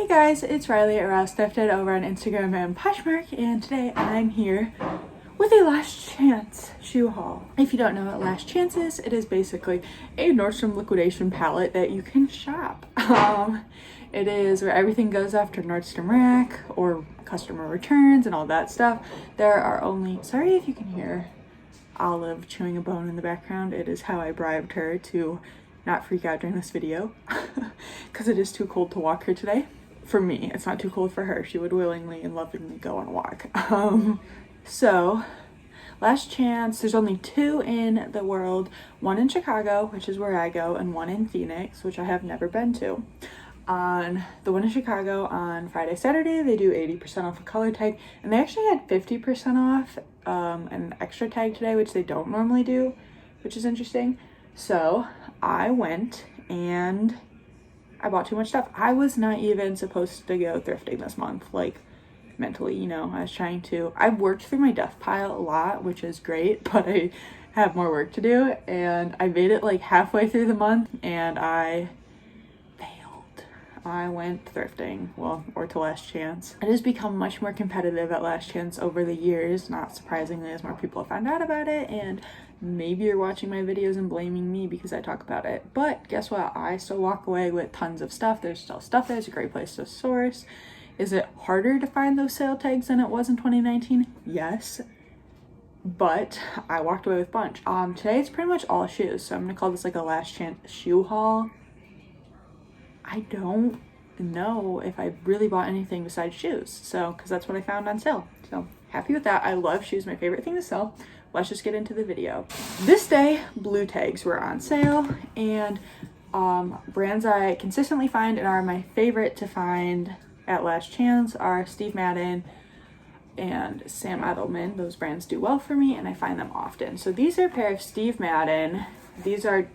Hey guys, it's Riley at Thrifted over on Instagram and Poshmark, and today I'm here with a Last Chance shoe haul. If you don't know what Last Chance is, it is basically a Nordstrom liquidation palette that you can shop. It is where everything goes after Nordstrom Rack or customer returns and all that stuff. There are only, sorry if you can hear Olive chewing a bone in the background. It is how I bribed her to not freak out during this video because it is too cold to walk here today. For me, it's not too cold for her. She would willingly and lovingly go on a walk. So Last Chance, there's only two in the world, one in Chicago, which is where I go, and one in Phoenix, which I have never been to. On the one in Chicago, on Friday, Saturday, they do 80% off a color tag, and they actually had 50% off an extra tag today, which they don't normally do, which is interesting. So I went and I bought too much stuff. I was not even supposed to go thrifting this month, like mentally, you know. I was trying to, I've worked through my death pile a lot, which is great, but I have more work to do, and I made it like halfway through the month and I failed. I went thrifting, well, or to Last Chance. It has become much more competitive at Last Chance over the years, not surprisingly, as more people have found out about it, and maybe you're watching my videos and blaming me because I talk about it. But guess what? I still walk away with tons of stuff. There's still stuff there. It's a great place to source. Is it harder to find those sale tags than it was in 2019? Yes. But I walked away with a bunch. Today it's pretty much all shoes. So I'm gonna call this like a Last Chance shoe haul. I don't know if I really bought anything besides shoes. So, because that's what I found on sale. So happy with that. I love shoes, my favorite thing to sell. Let's just get into the video. This day, blue tags were on sale, and brands I consistently find and are my favorite to find at Last Chance are Steve Madden and Sam Edelman. Those brands do well for me and I find them often. So these are a pair of Steve Madden. These are,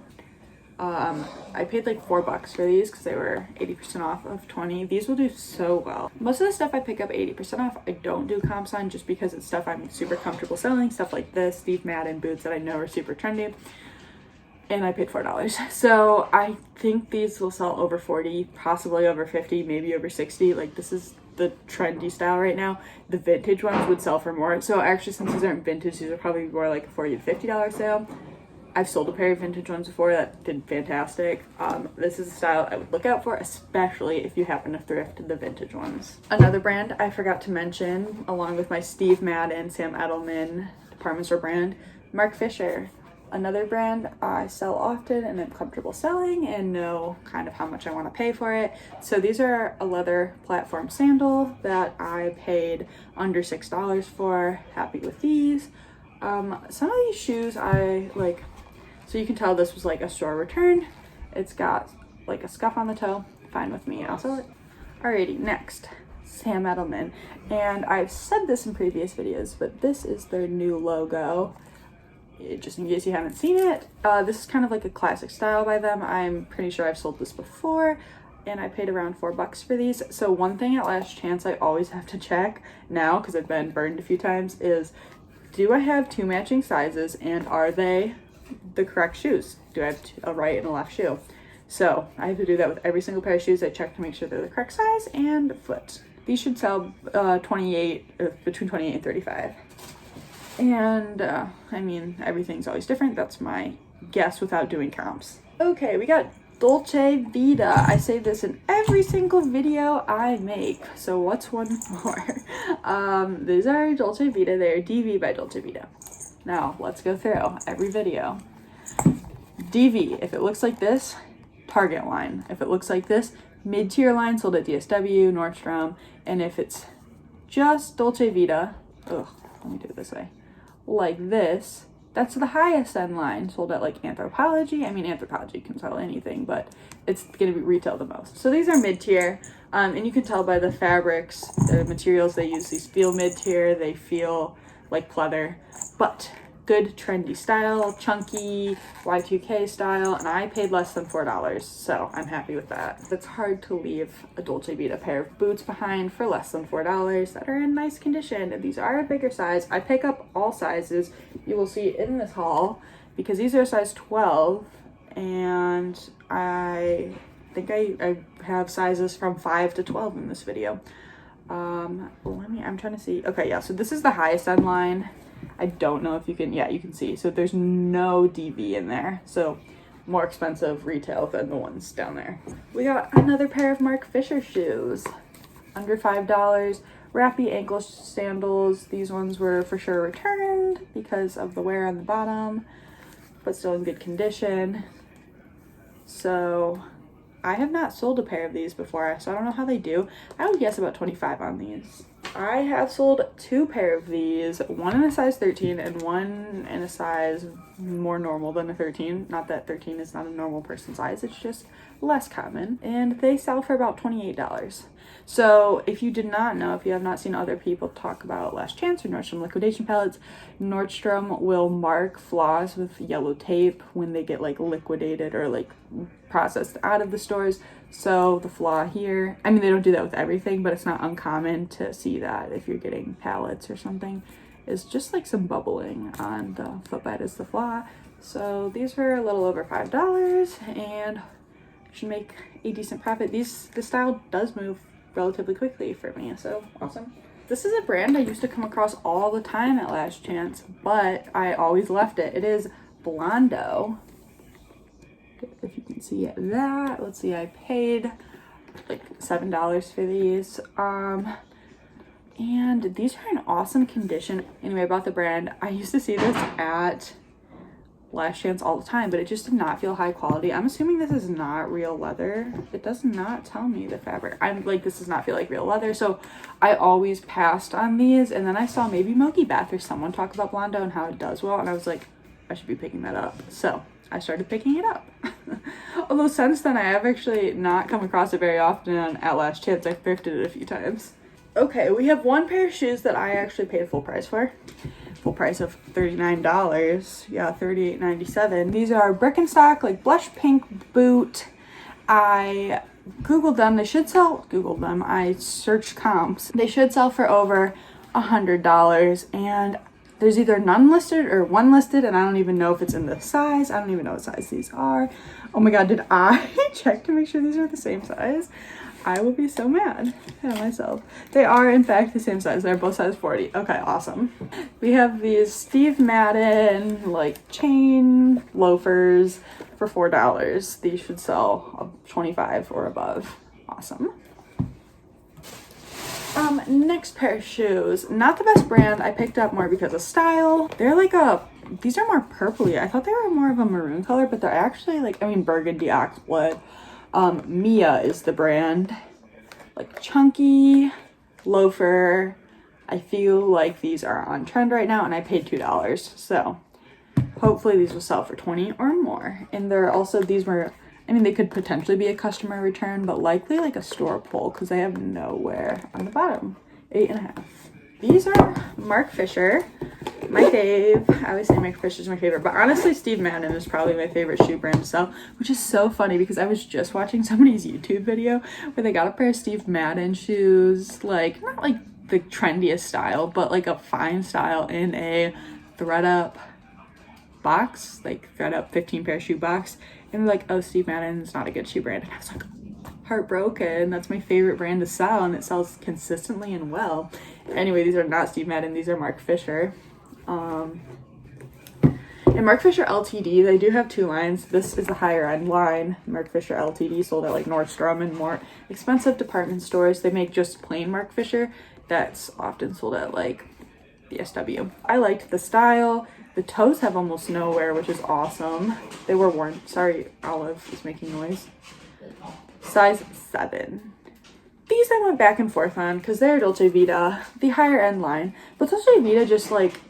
I paid like $4 for these because they were 80% off of 20. These will do so well. Most of the stuff I pick up 80% off, I don't do comps on just because it's stuff I'm super comfortable selling. Stuff like this, Steve Madden boots that I know are super trendy. And I paid $4. So I think these will sell over 40, possibly over 50, maybe over 60. Like, this is the trendy style right now. The vintage ones would sell for more. So actually, since these aren't vintage, these are probably more like a $40 to $50 sale. I've sold a pair of vintage ones before that did fantastic. This is a style I would look out for, especially if you happen to thrift the vintage ones. Another brand I forgot to mention, along with my Steve Madden, Sam Edelman department store brand, Mark Fisher. Another brand I sell often and I'm comfortable selling and know kind of how much I want to pay for it. So these are a leather platform sandal that I paid under $6 for. Happy with these. Some of these shoes I like, so you can tell this was like a store return. It's got like a scuff on the toe. Fine with me. I'll sell it. Alrighty, next. Sam Edelman. And I've said this in previous videos, but this is their new logo. Just in case you haven't seen it, this is kind of like a classic style by them. I'm pretty sure I've sold this before, and I paid around $4 for these. So one thing at Last Chance I always have to check now, because I've been burned a few times, is do I have two matching sizes, and are they the correct shoes? Do I have a right and a left shoe? So I have to do that with every single pair of shoes. I check to make sure they're the correct size and foot. These should sell between 28 and 35. And I mean, everything's always different. That's my guess without doing comps. Okay, we got Dolce Vita. I say this in every single video I make. So what's one more? These are Dolce Vita. They're DV by Dolce Vita. Now let's go through every video. DV, if it looks like this, Target line. If it looks like this, mid-tier line, sold at DSW, Nordstrom. And if it's just Dolce Vita, let me do it this way. Like this, that's the highest end line, sold at like Anthropologie. I mean, Anthropologie can sell anything, but it's gonna be retail the most. So these are mid-tier, and you can tell by the fabrics, the materials they use. These feel mid-tier, they feel like pleather, but good trendy style, chunky Y2K style, and I paid less than $4, so I'm happy with that. It's hard to leave a Dolce Vita pair of boots behind for less than $4 that are in nice condition. These are a bigger size. I pick up all sizes. You will see in this haul because these are a size 12, and I I think I have sizes from 5 to 12 in this video. I'm trying to see. Okay, yeah, so this is the highest end line. I don't know if you can, yeah, you can see. So there's no DV in there. So more expensive retail than the ones down there. We got another pair of Mark Fisher shoes, under $5. Wrappy ankle sandals. These ones were for sure returned because of the wear on the bottom, but still in good condition. So I have not sold a pair of these before, so I don't know how they do. I would guess about 25 on these. I have sold 2 pair of these, one in a size 13 and one in a size more normal than a 13. Not that 13 is not a normal person size, it's just less common. And they sell for about $28. So if you did not know, if you have not seen other people talk about Last Chance or Nordstrom liquidation pallets, Nordstrom will mark flaws with yellow tape when they get like liquidated or like processed out of the stores. So the flaw here, I mean, they don't do that with everything, but it's not uncommon to see that if you're getting pallets or something, is just like some bubbling on the footbed is the flaw. So these were a little over $5 and should make a decent profit. The style does move relatively quickly for me, so awesome. This is a brand I used to come across all the time at Last Chance, but I always left it. It is Blondo. If you can see that, let's see, I paid like $7 for these. And these are in awesome condition. Anyway, about the brand, I used to see this at Last Chance all the time, but it just did not feel high quality. I'm assuming this is not real leather. It does not tell me the fabric. I'm like, this does not feel like real leather, so I always passed on these. And then I saw maybe Mogi Bath or someone talk about Blondo and how it does well, and I was like, I should be picking that up. So I started picking it up. Although since then I have actually not come across it very often at Last Chance. I've thrifted it a few times. Okay, we have one pair of shoes that I actually paid full price for. Full price of $39. Yeah, $38.97. These are Birkenstock, like blush pink boot. I Googled them. They should sell, Googled them. I searched comps. They should sell for over $100. And there's either none listed or one listed, and I don't even know if it's in the size. I don't even know what size these are. Oh my God, did I check to make sure these are the same size? I will be so mad at myself. They are in fact the same size. They're both size 40. Okay, awesome. We have these Steve Madden like chain loafers for $4. These should sell 25 or above. Awesome. Next pair of shoes. Not the best brand. I picked up more because of style. They're like these are more purpley. I thought they were more of a maroon color, but they're actually like, I mean, burgundy oxblood. Mia is the brand. Like chunky loafer. I feel like these are on trend right now and I paid $2. So hopefully these will sell for 20 or more. And they're also, these were, I mean, they could potentially be a customer return, but likely like a store pull because they have nowhere on the bottom. 8.5. These are Mark Fisher. My fave. I always say Mark Fisher's my favorite, but honestly Steve Madden is probably my favorite shoe brand to sell, which is so funny because I was just watching somebody's YouTube video where they got a pair of Steve Madden shoes, like not like the trendiest style, but like a fine style in a thread up box, like thread up 15 pair shoe box, and they're like, oh, Steve Madden's not a good shoe brand. And I was like, heartbroken. That's my favorite brand to sell and it sells consistently and well. Anyway, these are not Steve Madden, these are Mark Fisher. And Mark Fisher LTD, they do have 2 lines. This is the higher end line. Mark Fisher LTD sold at like Nordstrom and more expensive department stores. They make just plain Mark Fisher. That's often sold at like BSW. I liked the style. The toes have almost no wear, which is awesome. They were worn. Sorry, Olive is making noise. Size 7. These I went back and forth on because they're Dolce Vita, the higher end line. But Dolce Vita just like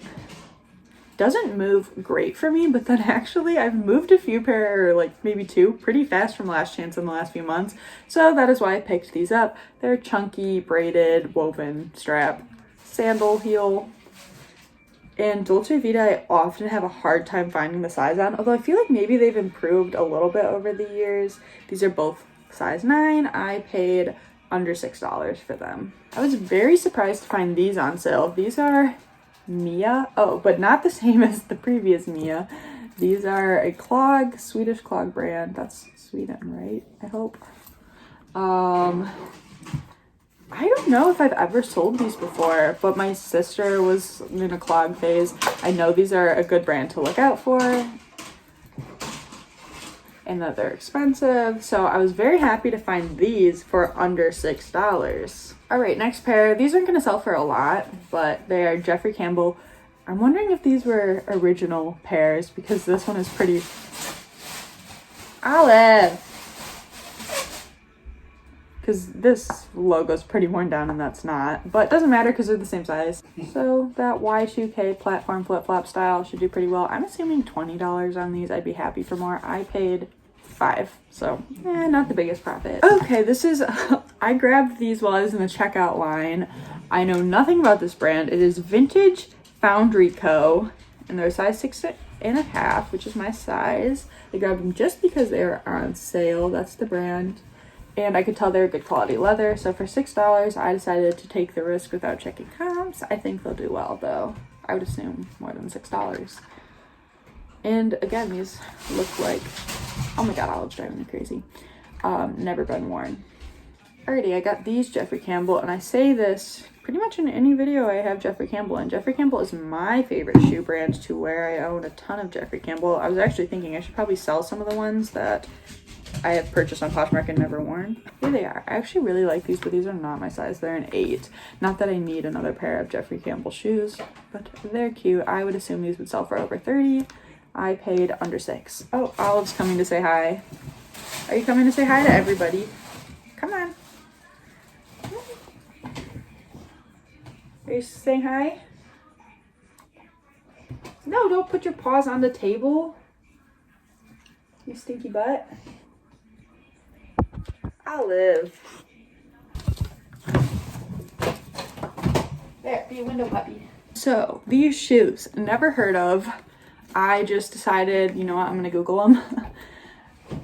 doesn't move great for me, but then actually I've moved a few pair, or like maybe 2, pretty fast from Last Chance in the last few months. So that is why I picked these up. They're chunky, braided, woven strap, sandal heel. And Dolce Vita, I often have a hard time finding the size on, although I feel like maybe they've improved a little bit over the years. These are both size 9. I paid under $6 for them. I was very surprised to find these on sale. These are Mia. Oh, but not the same as the previous Mia. These are a clog, Swedish clog brand. That's Sweden, right? I hope. I don't know if I've ever sold these before, but my sister was in a clog phase. I know these are a good brand to look out for and that they're expensive. So I was very happy to find these for under $6. All right, next pair. These aren't gonna sell for a lot, but they are Jeffrey Campbell. I'm wondering if these were original pairs because this one is pretty... Olive! Because this logo's pretty worn down and that's not, but it doesn't matter because they're the same size. So that Y2K platform flip-flop style should do pretty well. I'm assuming $20 on these. I'd be happy for more. I paid $5, so not the biggest profit. Okay, this is I grabbed these while I was in the checkout line. I know nothing about this brand. It is Vintage Foundry Co. and they're a size 6.5, which is my size. I grabbed them just because they were on sale. That's the brand. And I could tell they're good quality leather. So for $6, I decided to take the risk without checking comps. I think they'll do well though. I would assume more than $6. And again, these look like, oh my God, Olive's driving me crazy. Never been worn. Alrighty, I got these Jeffrey Campbell, and I say this pretty much in any video I have Jeffrey Campbell in. Jeffrey Campbell is my favorite shoe brand to wear. I own a ton of Jeffrey Campbell. I was actually thinking I should probably sell some of the ones that I have purchased on Poshmark and never worn. Here they are. I actually really like these, but these are not my size. They're an 8. Not that I need another pair of Jeffrey Campbell shoes, but they're cute. I would assume these would sell for over $30. I paid under $6. Oh, Olive's coming to say hi. Are you coming to say hi to everybody? Come on. Are you saying hi? No, don't put your paws on the table. You stinky butt. Olive. There, be a window puppy. So, these shoes, never heard of. I just decided, you know what, I'm gonna Google them.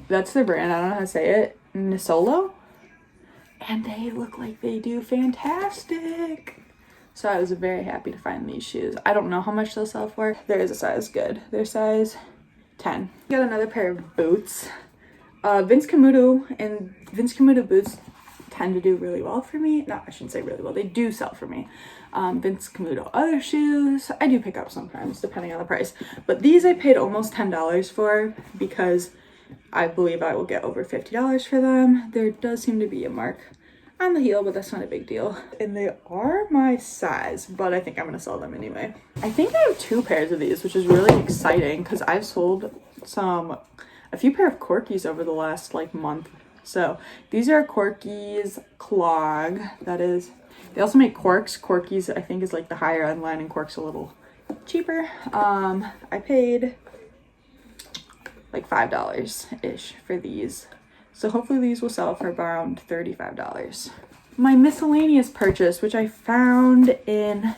That's the brand, I don't know how to say it. Nisolo? And they look like they do fantastic. So I was very happy to find these shoes. I don't know how much they'll sell for. There is a size good. They're size 10. Got another pair of boots. Vince Camuto, and Vince Camuto boots tend to do really well for me. No, I shouldn't say really well. They do sell for me. Vince Camuto other shoes, I do pick up sometimes depending on the price. But these I paid almost $10 for because I believe I will get over $50 for them. There does seem to be a mark on the heel, but that's not a big deal. And they are my size, but I think I'm gonna sell them anyway. I think I have 2 pairs of these, which is really exciting because I've sold a few pair of Corkies over the last like month. So these are Corkies clog. That is, they also make Corks. Corkies I think is like the higher end line and Corks a little cheaper. I paid like $5-ish for these. So hopefully these will sell for around $35. My miscellaneous purchase, which I found in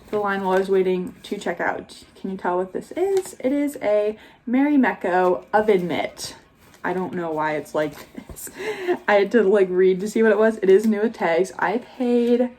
the line while I was waiting to check out. Can you tell what this is? It is a Mary Mecco oven mitt. I don't know why it's like this. I had to like read to see what it was. It is new with tags. I paid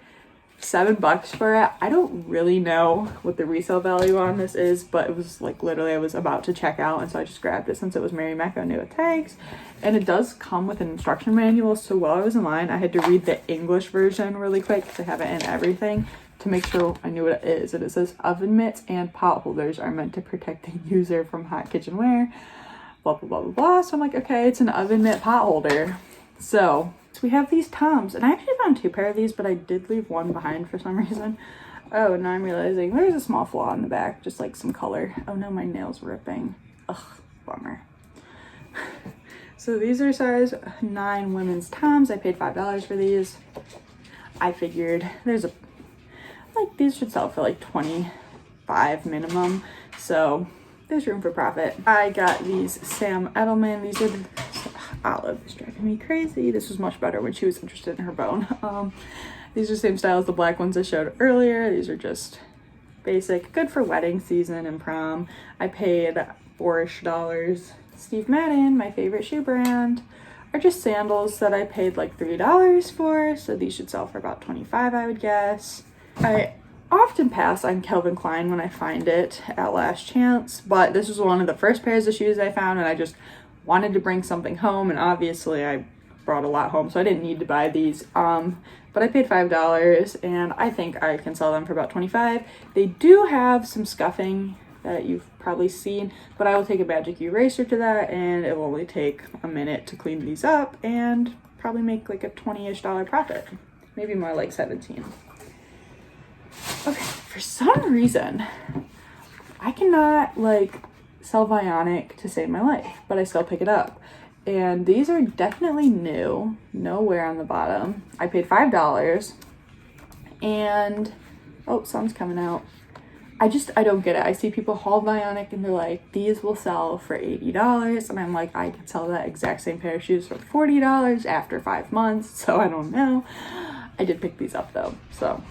$7 for it. I don't really know what the resale value on this is, but it was like literally I was about to check out, and so I just grabbed it since it was Mary Mecco new with tags. And it does come with an instruction manual, so while I was in line I had to read the English version really quick because I have it in everything to make sure I knew what it is. And it says oven mitts and pot holders are meant to protect the user from hot kitchenware, blah blah blah blah blah. So I'm like, okay, it's an oven mitt pot holder. So we have these Toms, and I actually found 2 pair of these, but I did leave one behind for some reason. Oh, now I'm realizing there's a small flaw in the back, just like some color. Oh no, my nail's ripping. Ugh, bummer. So these are size 9 women's Toms. I paid $5 for these. I figured these should sell for like $25 minimum, so there's room for profit. I got these Sam Edelman. These are Olive is driving me crazy. This was much better when she was interested in her bone. These are the same style as the black ones I showed earlier. These are just basic, good for wedding season and prom. I paid $4-ish. Steve Madden, my favorite shoe brand, are just sandals that I paid like $3 for, so these should sell for about $25, I would guess. I often pass on Calvin Klein when I find it at Last Chance, but this was one of the first pairs of shoes I found, and I just wanted to bring something home, and obviously I brought a lot home, so I didn't need to buy these. But I paid $5, and I think I can sell them for about $25. They do have some scuffing that you've probably seen, but I will take a magic eraser to that, and it will only take a minute to clean these up and probably make like a $20-ish profit, maybe more like 17. Okay, for some reason I cannot like sell Vionic to save my life, but I still pick it up. And these are definitely new, no wear on the bottom. I paid $5, and oh, sun's coming out. I don't get it. I see people haul Vionic and they're like, these will sell for $80, and I'm like, I could sell that exact same pair of shoes for $40 after 5 months, so I don't know. I did pick these up though, so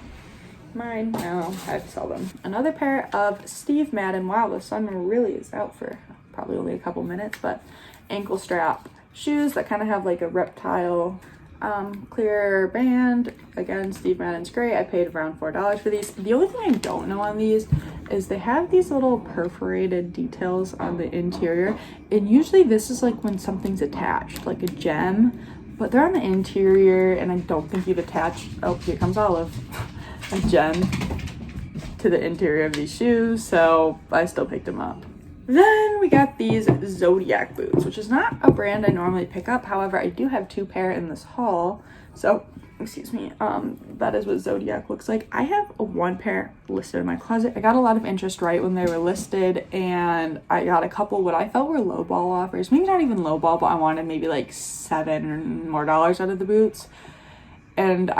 mine now, I have to sell them. Another pair of Steve Madden. Wow, the sun really is out for probably only a couple minutes, but ankle strap shoes that kind of have like a reptile clear band. Again, Steve Madden's great. I paid around $4 for these. The only thing I don't know on these is they have these little perforated details on the interior, and usually this is like when something's attached, like a gem, but they're on the interior, and I don't think you'd attach, oh, here comes Olive, a gem to the interior of these shoes, so I still picked them up. Then we got these Zodiac boots, which is not a brand I normally pick up. However, I do have 2 pair in this haul. So, excuse me, that is what Zodiac looks like. I have 1 pair listed in my closet. I got a lot of interest right when they were listed, and I got a couple what I felt were lowball offers. Maybe not even lowball, but I wanted maybe like $7 or more out of the boots. And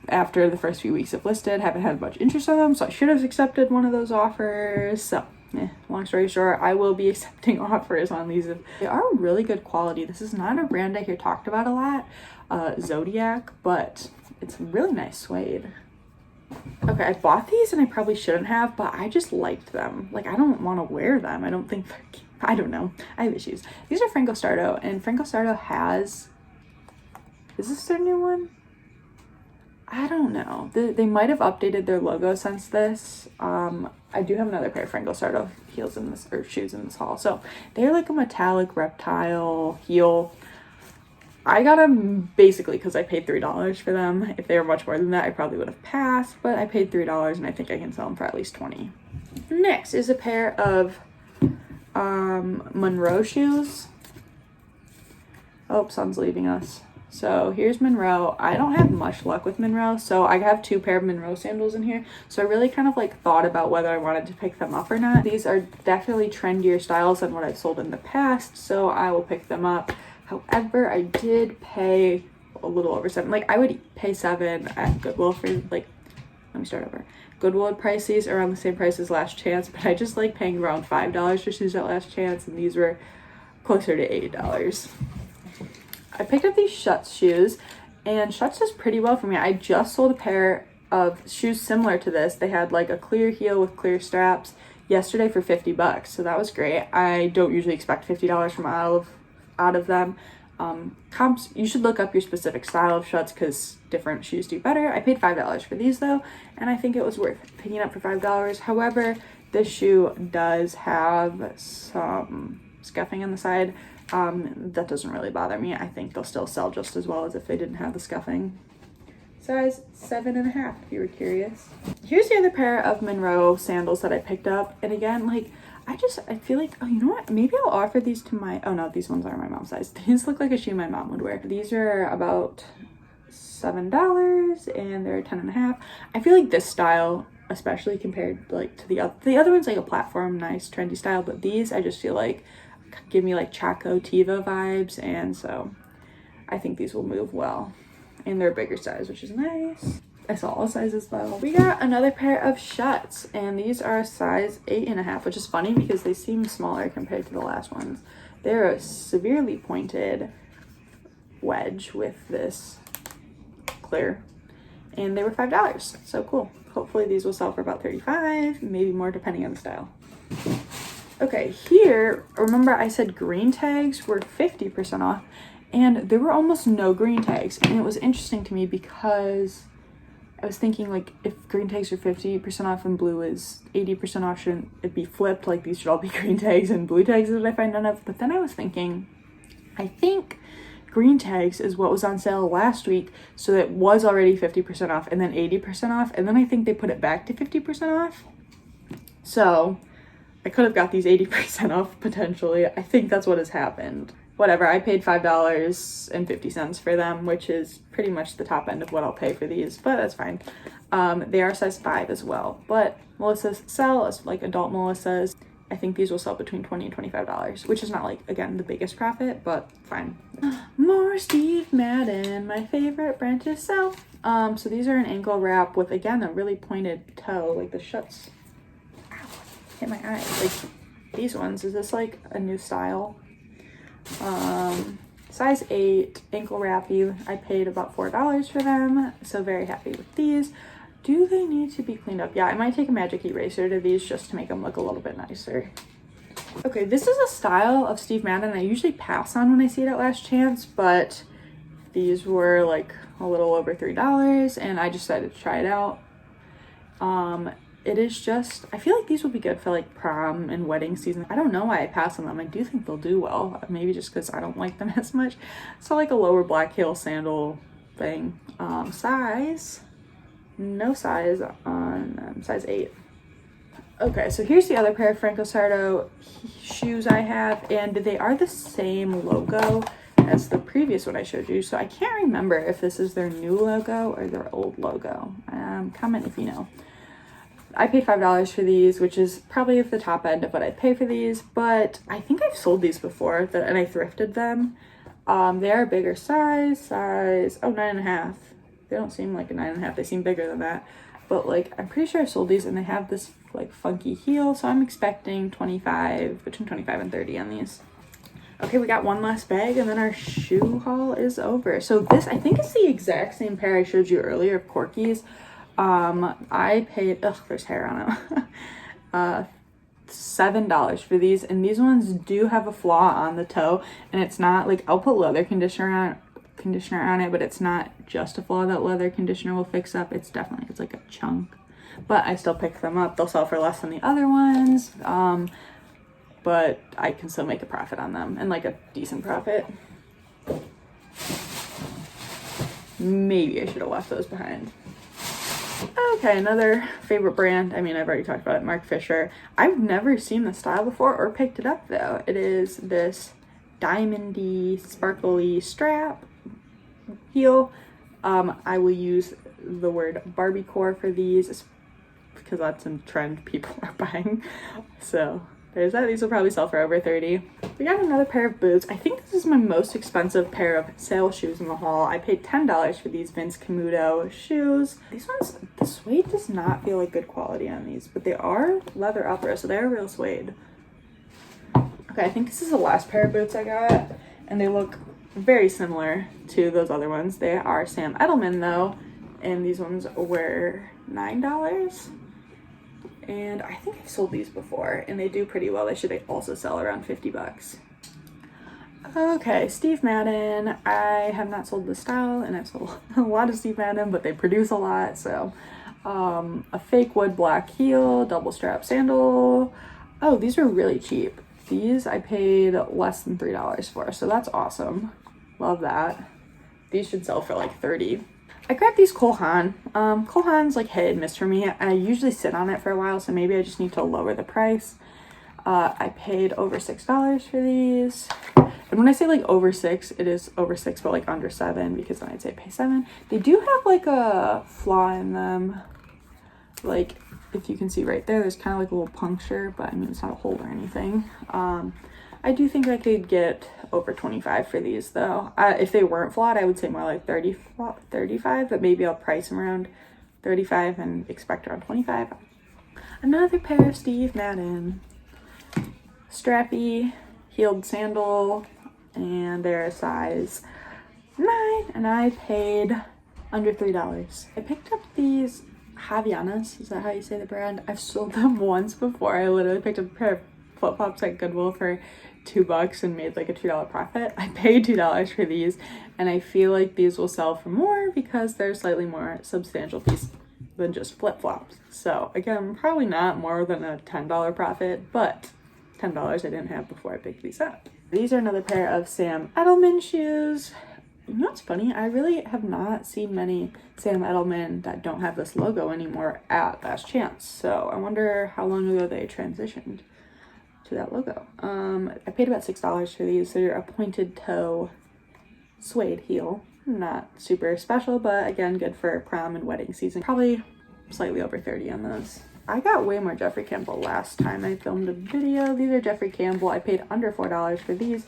after the first few weeks of listed, haven't had much interest in them, so I should have accepted one of those offers. So long story short, I will be accepting offers on these. They are really good quality. This is not a brand I hear talked about a lot, Zodiac, but it's really nice suede. Okay, I bought these and I probably shouldn't have, but I just liked them. Like, I don't want to wear them. I don't think I don't know. I have issues. These are Franco Sarto, and Franco Sarto has, is this their new one? I don't know. They might have updated their logo since this. I do have another pair of Franco Sarto heels in this, or shoes in this haul. So they're like a metallic reptile heel. I got them basically because I paid $3 for them. If they were much more than that, I probably would have passed, but I paid $3 and I think I can sell them for at least $20. Next is a pair of Monroe shoes. Oh, sun's leaving us. So here's Monroe. I don't have much luck with Monroe, so I have 2 pair of Monroe sandals in here. So I really kind of like thought about whether I wanted to pick them up or not. These are definitely trendier styles than what I've sold in the past, so I will pick them up. However, I did pay a little over $7. Like, I would pay $7 at Goodwill for, like, let me start over. Goodwill would price these around the same price as Last Chance, but I just like paying around $5 for shoes at Last Chance, and these were closer to $80. I picked up these Schutz shoes, and Schutz does pretty well for me. I just sold a pair of shoes similar to this. They had like a clear heel with clear straps yesterday for $50, so that was great. I don't usually expect $50 from out of them. Comps, you should look up your specific style of Schutz because different shoes do better. I paid $5 for these though, and I think it was worth picking up for $5. However, this shoe does have some scuffing on the side. That doesn't really bother me. I think they'll still sell just as well as if they didn't have the scuffing. Size 7.5 if you were curious. Here's the other pair of Monroe sandals that I picked up, and again, like, I feel like, oh, you know what, maybe I'll offer these to my, oh no, these ones are my mom's size. These look like a shoe my mom would wear. These are about $7 and they're 10.5. I feel like this style, especially compared like to the other one's like a platform, nice trendy style, but these I just feel like give me like Chaco Tiva vibes, and so I think these will move well, and they're a bigger size, which is nice. I saw all sizes though. We got another pair of Schutz, and these are size 8.5, which is funny because they seem smaller compared to the last ones. They're a severely pointed wedge with this clear, and they were $5, so cool. Hopefully these will sell for about $35, maybe more depending on the style. Okay, here, remember I said green tags were 50% off, and there were almost no green tags, and it was interesting to me because I was thinking, like, if green tags are 50% off and blue is 80% off, shouldn't it be flipped? Like, these should all be green tags and blue tags that I find none of. But then I was thinking, I think green tags is what was on sale last week, so it was already 50% off and then 80% off, and then I think they put it back to 50% off. So I could have got these 80% off potentially. I think that's what has happened. Whatever, I paid $5.50 for them, which is pretty much the top end of what I'll pay for these, but that's fine. They are size 5 as well, but Melissa's sell, like adult Melissa's, I think these will sell between $20 and $25, which is not, like, again, the biggest profit, but fine. More Steve Madden, my favorite brand to sell. So these are an ankle wrap with, again, a really pointed toe, like the shuts. Ow, hit my eye. Like these ones, is this like a new style? Size 8 ankle wrappy. I paid about $4 for them, so very happy with these. Do they need to be cleaned up? Yeah, I might take a magic eraser to these just to make them look a little bit nicer. Okay, this is a style of Steve Madden I usually pass on when I see it at Last Chance, but these were like a little over $3 and I decided to try it out. It is just, I feel like these would be good for like prom and wedding season. I don't know why I pass on them. I do think they'll do well, maybe just because I don't like them as much. So like a lower black heel sandal thing. Size, no size on size 8. Okay, so here's the other pair of Franco Sarto shoes I have, and they are the same logo as the previous one I showed you, so I can't remember if this is their new logo or their old logo. Comment if you know. I paid $5 for these, which is probably at the top end of what I pay for these, but I think I've sold these before, and I thrifted them. They are a bigger size, oh, 9.5. They don't seem like a 9.5, they seem bigger than that. But like, I'm pretty sure I sold these and they have this like funky heel, so I'm expecting between 25 and 30 on these. Okay, we got one last bag and then our shoe haul is over. So this, I think, is the exact same pair I showed you earlier of Corky's. I paid, there's hair on it. $7 for these, and these ones do have a flaw on the toe, and it's not like, I'll put leather conditioner on it, but it's not just a flaw that leather conditioner will fix up. It's definitely, it's like a chunk, but I still pick them up. They'll sell for less than the other ones, but I can still make a profit on them, and like a decent profit. Maybe I should have left those behind. Okay, another favorite brand. I mean, I've already talked about it, Mark Fisher. I've never seen the style before or picked it up though. It is this diamondy, sparkly strap heel. I will use the word Barbiecore for these because that's a trend people are buying. So there's that. These will probably sell for over 30. We got another pair of boots. I think this is my most expensive pair of sale shoes in the haul. I paid $10 for these Vince Camuto shoes. These ones, the suede does not feel like good quality on these, but they are leather upper, so they're real suede. Okay, I think this is the last pair of boots I got, and they look very similar to those other ones. They are Sam Edelman though, and these ones were $9. And I think I've sold these before, and they do pretty well. They also sell around $50. Okay, Steve Madden. I have not sold this style, and I've sold a lot of Steve Madden, but they produce a lot. So, a fake wood black heel, double strap sandal. Oh, these are really cheap. These I paid less than $3 for, so that's awesome. Love that. These should sell for like 30. I grabbed these Cole Haan. Cole Haan's like hit and miss for me. I usually sit on it for a while, so maybe I just need to lower the price. I paid over $6 for these. And when I say like over 6, it is over 6, but like under 7, because then I'd say pay 7. They do have like a flaw in them. Like, if you can see right there, there's kind of like a little puncture, but I mean, it's not a hole or anything. I do think I could get over 25 for these though. If they weren't flawed, I would say more like 35, but maybe I'll price them around 35 and expect around 25. Another pair of Steve Madden. Strappy, heeled sandal, and they're a size 9, and I paid under $3. I picked up these Havaianas, is that how you say the brand? I've sold them once before. I literally picked up a pair of flip-flops at Goodwill for $2 and made like a $2 profit. I paid $2 for these, and I feel like these will sell for more because they're slightly more substantial piece than just flip-flops. So again, probably not more than a $10 profit, but $10 I didn't have before I picked these up. These are another pair of Sam Edelman shoes. You know what's funny? I really have not seen many Sam Edelman that don't have this logo anymore at Last Chance. So I wonder how long ago they transitioned to that logo. I paid about $6 for these. They're a pointed toe suede heel. Not super special, but again, good for prom and wedding season. Probably slightly over 30 on those. I got way more Jeffrey Campbell last time I filmed a video. These are Jeffrey Campbell. I paid under $4 for these.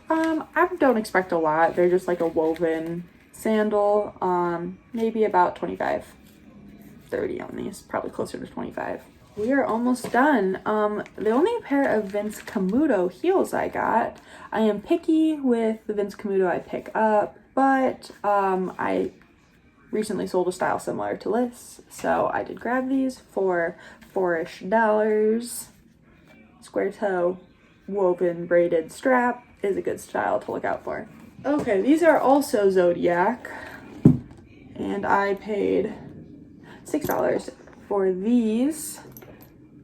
I don't expect a lot. They're just like a woven sandal. Maybe about 25, 30 on these. Probably closer to 25. We are almost done. The only pair of Vince Camuto heels I got. I am picky with the Vince Camuto I pick up, but I recently sold a style similar to this, so I did grab these for $4-ish. Square toe, woven braided strap is a good style to look out for. Okay, these are also Zodiac, and I paid $6 for these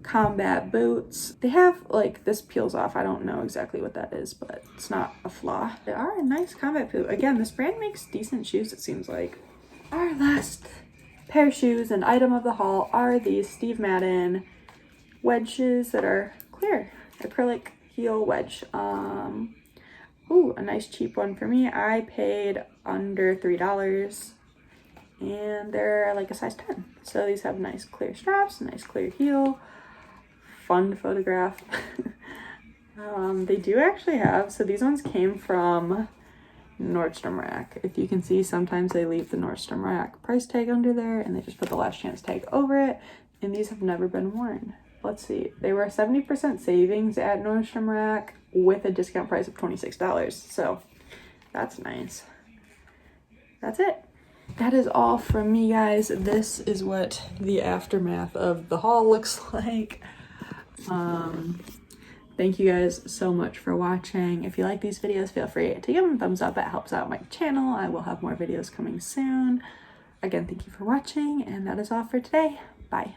combat boots. They have like, this peels off. I don't know exactly what that is, but it's not a flaw. They are a nice combat boot. Again, this brand makes decent shoes, it seems like. Our last pair of shoes and item of the haul are these Steve Madden wedge shoes that are clear, acrylic heel wedge. Ooh, a nice cheap one for me. I paid under $3, and they're like a size 10. So these have nice clear straps, nice clear heel, fun to photograph. They do actually have, so these ones came from Nordstrom Rack. If you can see, sometimes they leave the Nordstrom Rack price tag under there and they just put the Last Chance tag over it, and these have never been worn. Let's see, they were 70% savings at Nordstrom Rack with a discount price of $26, so that's nice. That's it. That is all from me, guys. This is what the aftermath of the haul looks like. Thank you guys so much for watching. If you like these videos, feel free to give them a thumbs up. It helps out my channel. I will have more videos coming soon. Again, thank you for watching, and that is all for today. Bye.